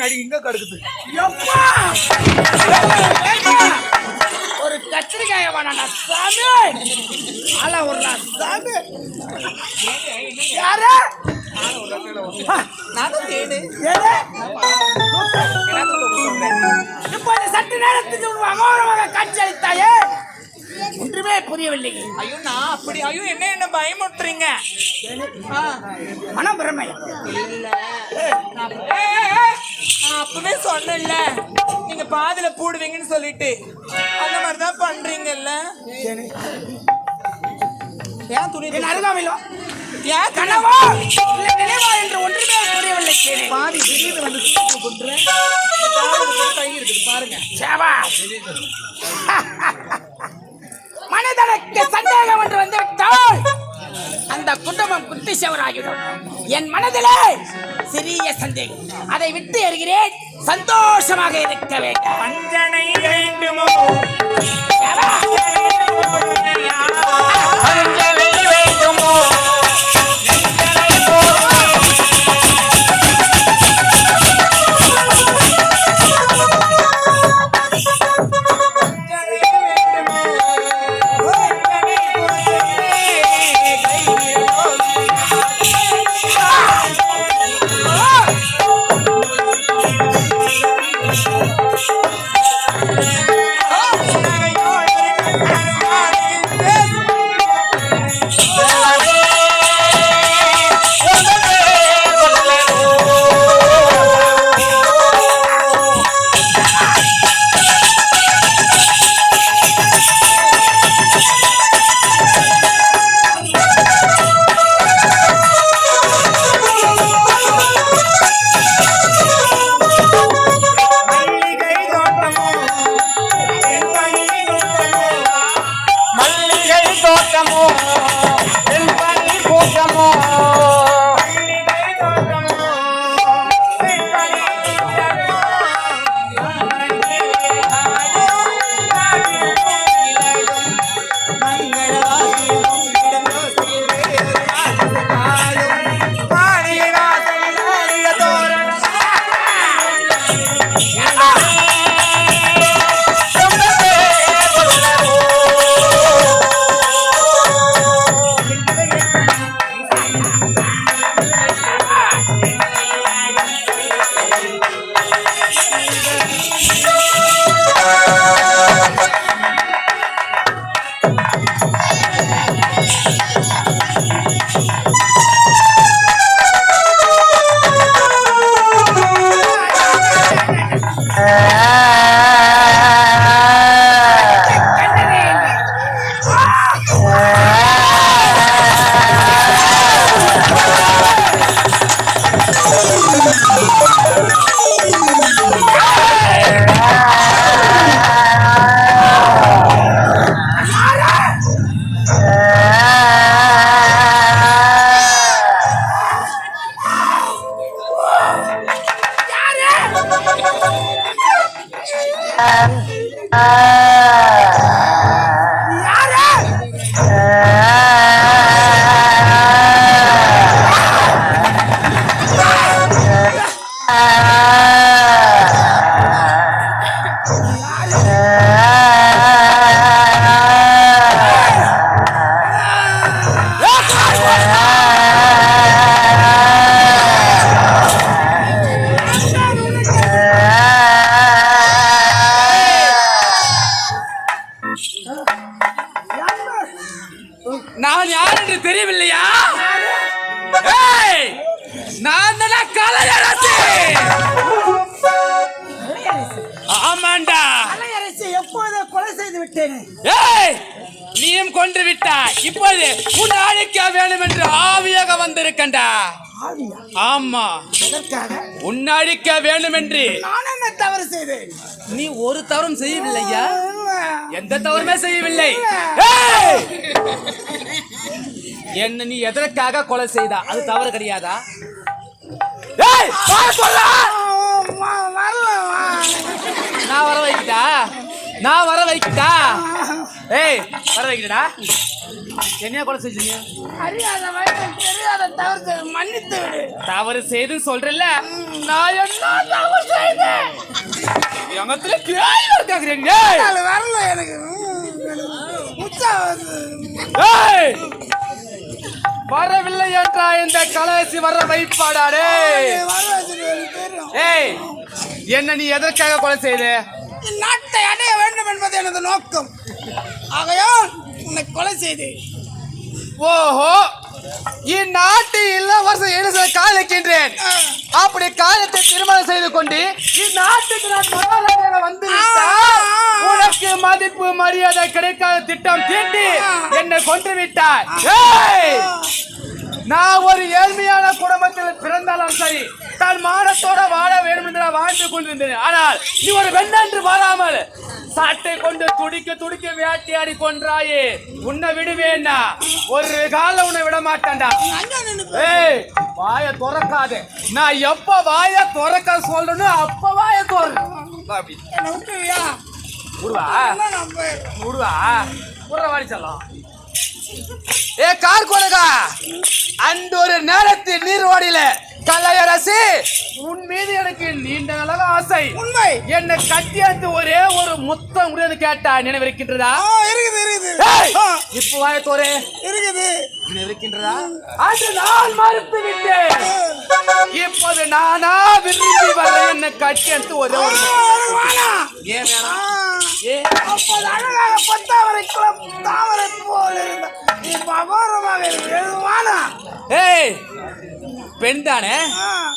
நடி இங்க கடுக்குது. ஒரு கத்திரிக்காய வேணாண்டா சாமி. ஆளா ஒரு சாமி. யாரு? நான் தேடு. இப்போ இந்த சற்று நேரத்துக்கு அகோரமாக காட்சி அளித்தாயே, ஒன்றுமே புரியவில்லை. ஐயோ நான் அப்படி ஐயோ என்ன பயமுறுத்துறீங்க? மனம் பிரமை இல்ல நான் அப்பவே சொன்னேன்ல நீங்க பாதியில போடுவீங்கன்னு சொல்லிட்டு அந்த மாதிரிதான் பண்றீங்கல்ல. ஏன் துணி அருகாமையிலோ ஏன் கனவா இல்லை நினைவா என்று ஒன்றுமே புரியவில்லை. பாதி திடீர்னு வந்து கொண்டுறேன். கை இருக்குது பாருங்க. சேவா மனிதனுக்கு சந்தேகம் என்று வந்துவிட்டால் அந்த குடும்பம் குட்டி சேவராகிடும். என் மனதிலே சிறிய சந்தேகம், அதை விட்டு எறிகிறேன். சந்தோஷமாக இருக்க வேண்டும். வஞ்சனை வேண்டுமோ வஞ்சனை வேண்டுமோ நான் யார் என்று தெரியவில்லையா? நான் தான் கலையரசி. ஆமாண்டா, கலையரசி எப்போது கொலை செய்து விட்டேன். நீயும் கொன்று விட்டாய். இப்போது உன் அழிக்க வேண்டும் என்று ஆவியாக வந்திருக்கண்டா. ஆமா, உன் அழிக்க வேண்டும் என்று. நான் என்ன தவறு செய்தேன்? நீ ஒரு தவறும் செய்யவில்லையா? எந்த தவறுமே செய்யவில்லை. என்ன நீ எதற்காக கொலை செய்தா? அது தவறு கிடையாதா? நான் வர வைக்கிட்டா? ஏய் வர வைக்கிறடா. என்னையா கொலை செஞ்சீங்க? அறியாத வயதில் தெரியாத தவறு மன்னித்து விடு. தவறு செய்து சொல்றல, நான் என்ன தவறு செய்தேன்? எங்கத்துல கேள்வி இருக்காங்க. அது வரல எனக்கு. ஏய் வரவில்லை என்றா இந்த கலாசி வர வைப்பாடாடே. ஏய் என்ன நீ எதற்காக கொலை செய்த? நாட்டை அடைய வேண்டும் என்பது எனது நோக்கம். ஆகையால் உன்னை கொலை செய்தேன். ஓஹோ, இந்நாட்டு இளவரசர் எழுத காலிக்கின்றேன். அப்படி காலத்தை திருமணம் செய்து கொண்டு இந்நாட்டுக்கு நான் மகாராஜாக வந்து உனக்கு மதிப்பு மரியாதை கிடைக்காத திட்டம் தீட்டி என்னை கொன்று விட்டாய். நான் ஒரு ஏழ்மையான குடும்பத்தில் பிறந்தாலும் சரி, தான் மானத்தோட வாழ வேண்டும் என்று நான் வாழ்ந்து கொண்டிருந்தேன். ஆனால் நீ ஒரு வெண்ணன்று வராமல் சாட்டை கொண்டு துடிக்க துடிக்க வேட்டையாடி கொன்றாயே, உன்னை விடுவேன்னா ஒரு கால உன்னை விட மாட்டேன்டா. ஏய் வாய துறக்காது. நான் எப்ப வாய துறக்க சொல்றேன்னு அப்ப வாய துற. விடுவா விடுவா வாடி சொல்லலாம். ஏ கார் கொலகா, அந்த ஒரு நேரத்தில் நீர்வாடியில கலையரசி உன் மீது எனக்கு நீண்ட நாளாக ஆசை. உண்மை. என்னை கட்டியாந்து ஒரே ஒரு முத்தம் முடியாது கேட்டா நினைவிருக்கின்றதா? இருக்குது இருக்குது. இப்போ வாயத்தோரே இருக்குது. நினைவிருக்கின்றதா? அது நான் மறுத்து விட்டேன். இப்போது நானா விரும்பி வர என்னை கட்டியாந்து ஒரே ஒரு ஏன் வேணாம்? ஏன் அப்போது அழகாக பத்தாவரைக்குளம் தாவரை போல் இருந்த இப்ப அகோரமாக எழுதுவானா? ஏய் பெண் தானே,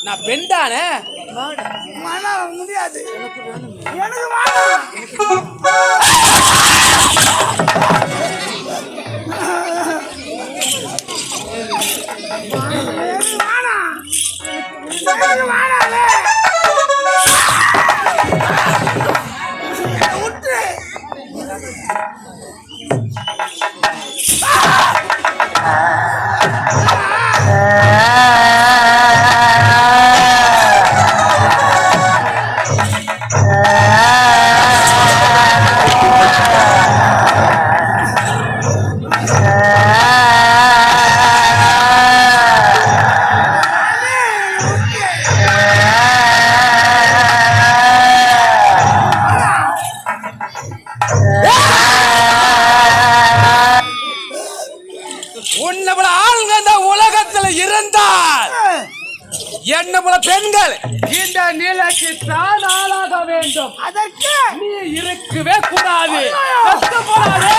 நான் பெண் தானே. மன முடியாது எனக்கு வானா. உன்னை போல ஆளுங்க இந்த உலகத்துல இருந்தால் என்ன போல பெண்கள் இந்த நிலைக்கு தான் ஆளாக வேண்டும். அதற்கு நீ இருக்கவே கூடாது. கஷ்டப்படாதே.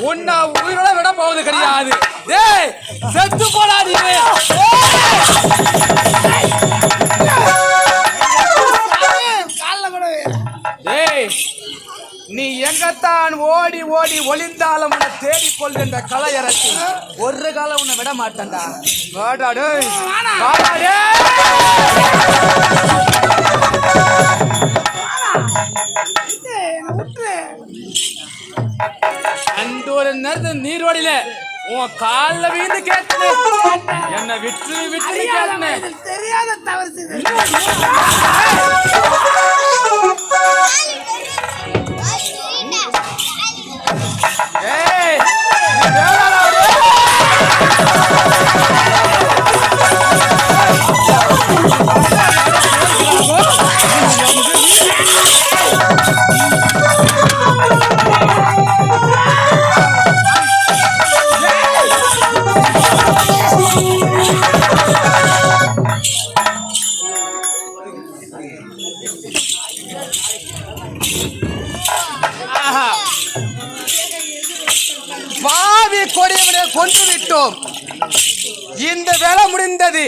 உன்னை உயிரோட விட போவது கிடையாது. டேய் செத்து போடாதீங்க. டேய் நீ எங்கத்தான் ஓடி ஓடி ஒளிந்தாலும் உன்னை தேடிக்கொள்கின்ற கலையரசி ஒரு காலம் உன்னை விட மாட்டேன்டா. அந்த ஒரு நேரத்தில் நீர்வடியில உன் காலில் வீந்து கேட்கணும், என்ன விட்டு விட்டு கேட்கணும். தெரியாத தவறு ஏய் பாவி கொடியவனை கொன்று விட்டோம். இந்த வேலை முடிந்தது.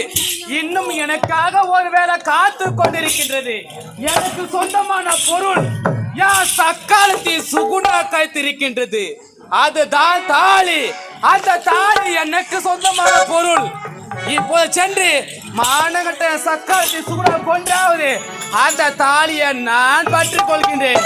இன்னும் எனக்காக ஒருவேளை காத்து கொண்டிருக்கின்றது. எனக்கு சொந்தமான பொருள் என் சக்காலத்தை சுகுணா கைத்திருக்கின்றது. அதுதான் தாலி. அந்த தாலி எனக்கு சொந்தமான பொருள். இப்போது சென்று மானகட்ட சக்காலத்தை சுகுணா கொண்டாவது அந்த தாலியை நான் பற்றிக் கொள்கின்றேன்.